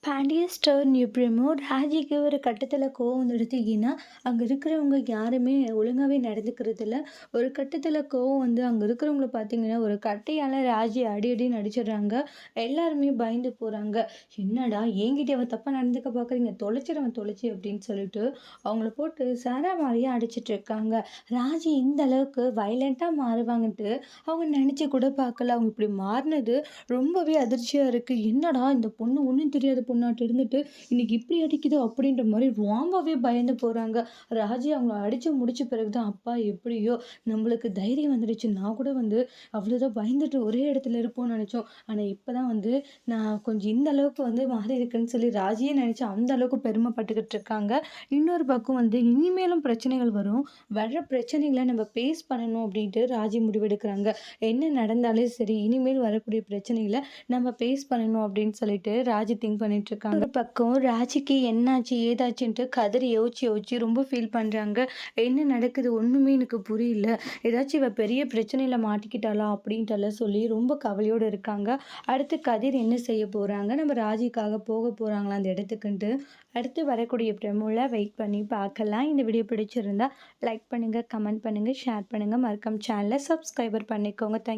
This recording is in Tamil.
பாண்டியஸ்டர் நியூப்ரிமோ ராஜிக்கு ஒரு கட்டத்தில் கோவம் வந்துடுது. ஏன்னா அங்கே இருக்கிறவங்க யாருமே ஒழுங்காகவே நடந்துக்கிறதில்ல. ஒரு கட்டத்தில் கோவம் வந்து அங்கே இருக்கிறவங்கள பார்த்தீங்கன்னா ஒரு கட்டையால் ராஜி அடி அடின்னு அடிச்சிடுறாங்க. எல்லாருமே பயந்து போகிறாங்க. என்னடா என்கிட்ட அவன் தப்பாக நடந்துக்க பார்க்குறீங்க, தொலைச்சிடவன் தொலைச்சி அப்படின்னு சொல்லிட்டு அவங்கள போட்டு சர மாதிரியே அடிச்சிட்டு இருக்காங்க. ராஜி இந்த அளவுக்கு வயலண்ட்டாக மாறுவாங்கன்ட்டு அவங்க நினச்சி கூட பார்க்கல. அவங்க இப்படி மாறினது ரொம்பவே அதிர்ச்சியாக இருக்குது. என்னடா இந்த பொண்ணு ஒன்றும் தெரியாத பொண்ணாட்ட இருந்துட்டு இன்னைக்கு இப்படி அடிக்குது அப்படின்ற மாதிரி ரொம்பவே பயந்து போகிறாங்க. ராஜி அவங்கள அடித்து முடிச்ச பிறகு தான் அப்பா எப்படியோ நம்மளுக்கு தைரியம் வந்துடுச்சு. நான் கூட வந்து அவ்வளோதான் பயந்துட்டு ஒரே இடத்துல இருப்போம்னு நினச்சோம். ஆனால் இப்போ தான் வந்து நான் கொஞ்சம் இந்த அளவுக்கு வந்து மாறி இருக்குன்னு சொல்லி ராஜியே நினச்சி அந்த அளவுக்கு பெருமைப்பட்டுக்கிட்டு இருக்காங்க. இன்னொரு பக்கம் வந்து இனிமேலும் பிரச்சனைகள் வரும். வர்ற பிரச்சனைகளை நம்ம பேஸ் பண்ணணும் அப்படின்ட்டு ராஜி முடிவெடுக்கிறாங்க. என்ன நடந்தாலும் சரி இனிமேல் வரக்கூடிய பிரச்சனைகளை நம்ம பேஸ் பண்ணணும் அப்படின்னு சொல்லிட்டு ராஜி திங்க் பண்ணிட்டு இருக்காங்க. ஒரு பக்கம் ராஜிக்கு என்னாச்சு ஏதாச்சுன்ட்டு கதறி யோசிச்சு யோசிச்சு ரொம்ப ஃபீல் பண்றாங்க. என்ன நடக்குது ஒண்ணுமே எனக்கு புரியல. ஏதாச்சும் இவ பெரிய பிரச்சனையில மாட்டிக்கிட்டாளா அப்படின்ட்டு சொல்லி ரொம்ப கவலையோடு இருக்காங்க. அடுத்து கதிர் என்ன செய்ய போறாங்க, நம்ம ராஜிக்காக போக போறாங்களா அந்த இடத்துக்குன்ட்டு அடுத்து வரக்கூடிய ப்ரெமோல வெயிட் பண்ணி பார்க்கலாம். இந்த வீடியோ பிடிச்சிருந்தா லைக் பண்ணுங்க, கமெண்ட் பண்ணுங்க, ஷேர் பண்ணுங்க, மறக்காம சேனலை சப்ஸ்கிரைபர் பண்ணிக்கோங்க. தேங்க்யூ.